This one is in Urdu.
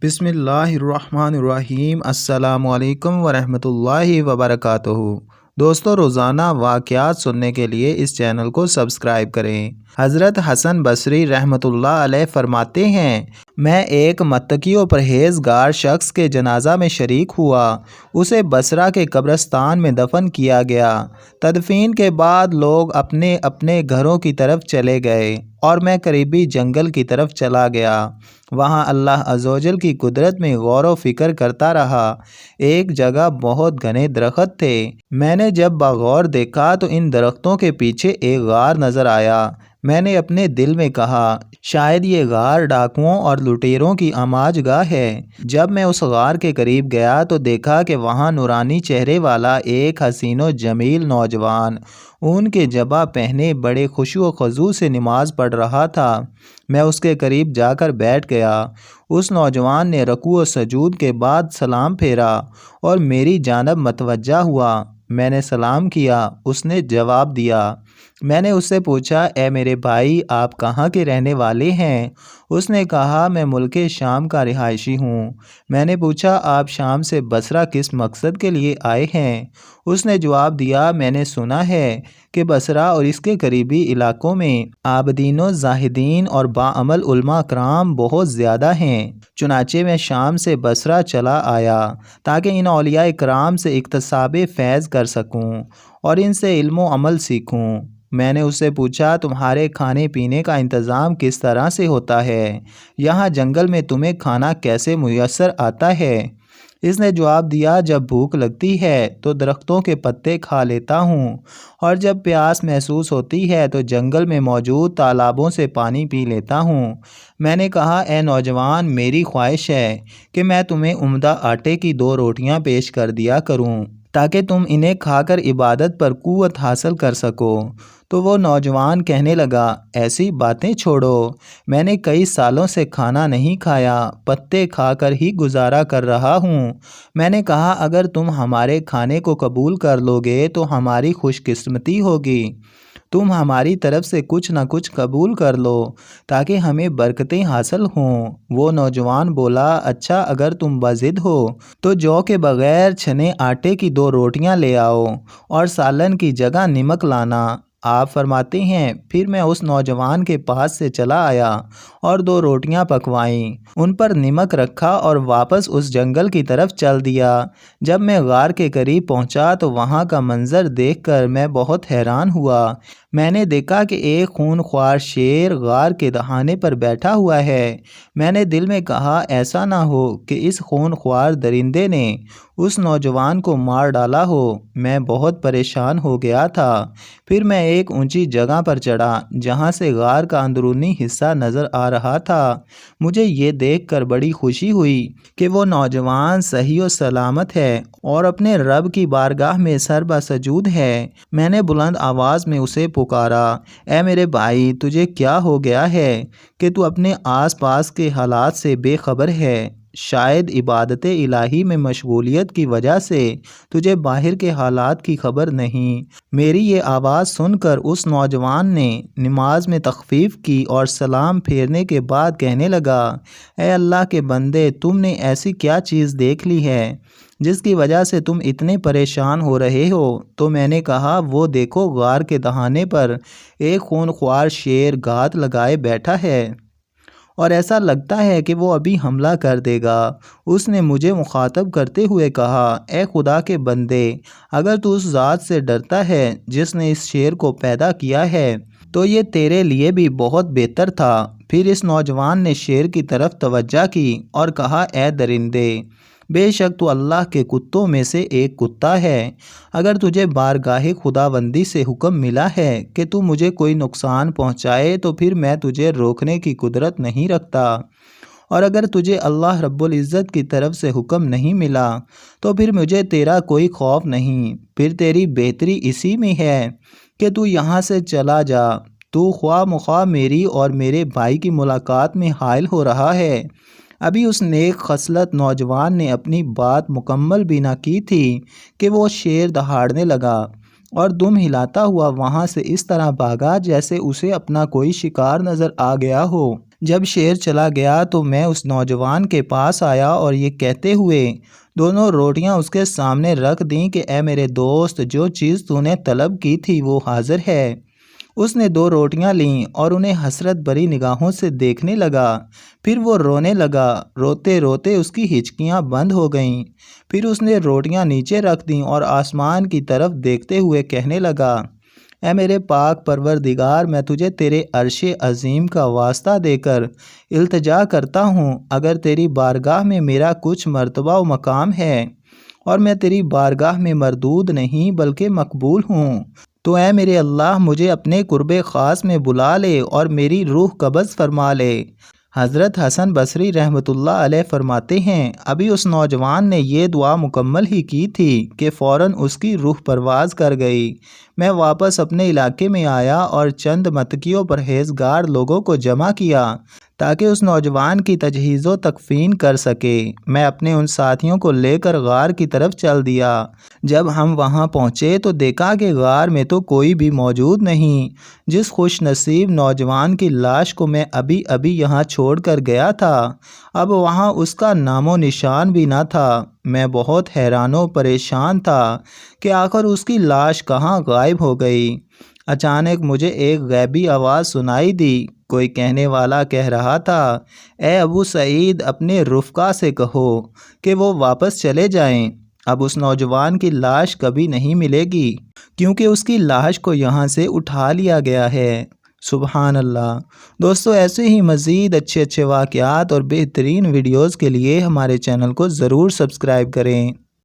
بسم اللہ الرحمن الرحیم۔ السلام علیکم ورحمۃ اللہ وبرکاتہ۔ دوستو، روزانہ واقعات سننے کے لیے اس چینل کو سبسکرائب کریں۔ حضرت حسن بصری رحمۃ اللہ علیہ فرماتے ہیں، میں ایک متقی و پرہیزگار شخص کے جنازہ میں شریک ہوا۔ اسے بصرہ کے قبرستان میں دفن کیا گیا۔ تدفین کے بعد لوگ اپنے اپنے گھروں کی طرف چلے گئے اور میں قریبی جنگل کی طرف چلا گیا۔ وہاں اللہ عزوجل کی قدرت میں غور و فکر کرتا رہا۔ ایک جگہ بہت گھنے درخت تھے۔ میں نے جب بغور دیکھا تو ان درختوں کے پیچھے ایک غار نظر آیا۔ میں نے اپنے دل میں کہا، شاید یہ غار ڈاکوؤں اور لٹیروں کی آماج گاہ ہے۔ جب میں اس غار کے قریب گیا تو دیکھا کہ وہاں نورانی چہرے والا ایک حسین و جمیل نوجوان اون کے جبہ پہنے بڑے خشوع و خضوع سے نماز پڑھ رہا تھا۔ میں اس کے قریب جا کر بیٹھ گیا۔ اس نوجوان نے رکوع و سجود کے بعد سلام پھیرا اور میری جانب متوجہ ہوا۔ میں نے سلام کیا، اس نے جواب دیا۔ میں نے اس سے پوچھا، اے میرے بھائی، آپ کہاں کے رہنے والے ہیں؟ اس نے کہا، میں ملک شام کا رہائشی ہوں۔ میں نے پوچھا، آپ شام سے بصرہ کس مقصد کے لیے آئے ہیں؟ اس نے جواب دیا، میں نے سنا ہے کہ بصرہ اور اس کے قریبی علاقوں میں عابدین و زاہدین اور باعمل علماء کرام بہت زیادہ ہیں۔ چنانچہ میں شام سے بصرہ چلا آیا تاکہ ان اولیاء کرام سے اکتساب فیض کر سکوں اور ان سے علم و عمل سیکھوں۔ میں نے اس سے پوچھا، تمہارے کھانے پینے کا انتظام کس طرح سے ہوتا ہے؟ یہاں جنگل میں تمہیں کھانا کیسے میسر آتا ہے؟ اس نے جواب دیا، جب بھوک لگتی ہے تو درختوں کے پتے کھا لیتا ہوں اور جب پیاس محسوس ہوتی ہے تو جنگل میں موجود تالابوں سے پانی پی لیتا ہوں۔ میں نے کہا، اے نوجوان، میری خواہش ہے کہ میں تمہیں عمدہ آٹے کی 2 روٹیاں پیش کر دیا کروں تاکہ تم انہیں کھا کر عبادت پر قوت حاصل کر سکو۔ تو وہ نوجوان کہنے لگا، ایسی باتیں چھوڑو، میں نے کئی سالوں سے کھانا نہیں کھایا، پتے کھا کر ہی گزارا کر رہا ہوں۔ میں نے کہا، اگر تم ہمارے کھانے کو قبول کر لو گے تو ہماری خوش قسمتی ہوگی۔ تم ہماری طرف سے کچھ نہ کچھ قبول کر لو تاکہ ہمیں برکتیں حاصل ہوں۔ وہ نوجوان بولا، اچھا، اگر تم بضد ہو تو جو کے بغیر چھنے آٹے کی 2 روٹیاں لے آؤ اور سالن کی جگہ نمک لانا۔ آپ فرماتے ہیں، پھر میں اس نوجوان کے پاس سے چلا آیا اور 2 روٹیاں پکوائیں، ان پر نمک رکھا اور واپس اس جنگل کی طرف چل دیا۔ جب میں غار کے قریب پہنچا تو وہاں کا منظر دیکھ کر میں بہت حیران ہوا۔ میں نے دیکھا کہ ایک خون خوار شیر غار کے دہانے پر بیٹھا ہوا ہے۔ میں نے دل میں کہا، ایسا نہ ہو کہ اس خون خوار درندے نے اس نوجوان کو مار ڈالا ہو۔ میں بہت پریشان ہو گیا تھا۔ پھر میں ایک اونچی جگہ پر چڑھا جہاں سے غار کا اندرونی حصہ نظر آ رہا تھا۔ مجھے یہ دیکھ کر بڑی خوشی ہوئی کہ وہ نوجوان صحیح و سلامت ہے اور اپنے رب کی بارگاہ میں سربا سجود ہے۔ میں نے بلند آواز میں اسے پکارا، اے میرے بھائی، تجھے کیا ہو گیا ہے کہ تو اپنے آس پاس کے حالات سے بے خبر ہے؟ شاید عبادت الہی میں مشغولیت کی وجہ سے تجھے باہر کے حالات کی خبر نہیں۔ میری یہ آواز سن کر اس نوجوان نے نماز میں تخفیف کی اور سلام پھیرنے کے بعد کہنے لگا، اے اللہ کے بندے، تم نے ایسی کیا چیز دیکھ لی ہے جس کی وجہ سے تم اتنے پریشان ہو رہے ہو؟ تو میں نے کہا، وہ دیکھو، غار کے دہانے پر ایک خون خوار شیر گھات لگائے بیٹھا ہے اور ایسا لگتا ہے کہ وہ ابھی حملہ کر دے گا۔ اس نے مجھے مخاطب کرتے ہوئے کہا، اے خدا کے بندے، اگر تو اس ذات سے ڈرتا ہے جس نے اس شیر کو پیدا کیا ہے تو یہ تیرے لیے بھی بہت بہتر تھا۔ پھر اس نوجوان نے شیر کی طرف توجہ کی اور کہا، اے درندے، بے شک تو اللہ کے کتوں میں سے ایک کتا ہے۔ اگر تجھے بارگاہ خداوندی سے حکم ملا ہے کہ تو مجھے کوئی نقصان پہنچائے تو پھر میں تجھے روکنے کی قدرت نہیں رکھتا، اور اگر تجھے اللہ رب العزت کی طرف سے حکم نہیں ملا تو پھر مجھے تیرا کوئی خوف نہیں۔ پھر تیری بہتری اسی میں ہے کہ تو یہاں سے چلا جا۔ تو خواہ مخواہ میری اور میرے بھائی کی ملاقات میں حائل ہو رہا ہے۔ ابھی اس نیک خصلت نوجوان نے اپنی بات مکمل بھی نہ کی تھی کہ وہ شیر دہاڑنے لگا اور دم ہلاتا ہوا وہاں سے اس طرح بھاگا جیسے اسے اپنا کوئی شکار نظر آ گیا ہو۔ جب شیر چلا گیا تو میں اس نوجوان کے پاس آیا اور یہ کہتے ہوئے دونوں روٹیاں اس کے سامنے رکھ دیں کہ اے میرے دوست، جو چیز تو نے طلب کی تھی وہ حاضر ہے۔ اس نے 2 روٹیاں لیں اور انہیں حسرت بھری نگاہوں سے دیکھنے لگا۔ پھر وہ رونے لگا۔ روتے روتے اس کی ہچکیاں بند ہو گئیں۔ پھر اس نے روٹیاں نیچے رکھ دیں اور آسمان کی طرف دیکھتے ہوئے کہنے لگا، اے میرے پاک پروردگار، میں تجھے تیرے عرش عظیم کا واسطہ دے کر التجا کرتا ہوں، اگر تیری بارگاہ میں میرا کچھ مرتبہ و مقام ہے اور میں تیری بارگاہ میں مردود نہیں بلکہ مقبول ہوں، تو اے میرے اللہ مجھے اپنے قرب خاص میں بلا لے اور میری روح قبض فرما لے۔ حضرت حسن بصری رحمۃ اللہ علیہ فرماتے ہیں، ابھی اس نوجوان نے یہ دعا مکمل ہی کی تھی کہ فوراً اس کی روح پرواز کر گئی۔ میں واپس اپنے علاقے میں آیا اور چند متقی و پرہیزگار لوگوں کو جمع کیا تاکہ اس نوجوان کی تجہیز و تکفین کر سکے۔ میں اپنے ان ساتھیوں کو لے کر غار کی طرف چل دیا۔ جب ہم وہاں پہنچے تو دیکھا کہ غار میں تو کوئی بھی موجود نہیں۔ جس خوش نصیب نوجوان کی لاش کو میں ابھی ابھی یہاں چھوڑ کر گیا تھا، اب وہاں اس کا نام و نشان بھی نہ تھا۔ میں بہت حیران و پریشان تھا کہ آخر اس کی لاش کہاں غائب ہو گئی۔ اچانک مجھے ایک غیبی آواز سنائی دی۔ کوئی کہنے والا کہہ رہا تھا، اے ابو سعید، اپنے رفقا سے کہو کہ وہ واپس چلے جائیں۔ اب اس نوجوان کی لاش کبھی نہیں ملے گی، کیونکہ اس کی لاش کو یہاں سے اٹھا لیا گیا ہے۔ سبحان اللہ۔ دوستو، ایسے ہی مزید اچھے واقعات اور بہترین ویڈیوز کے لیے ہمارے چینل کو ضرور سبسکرائب کریں۔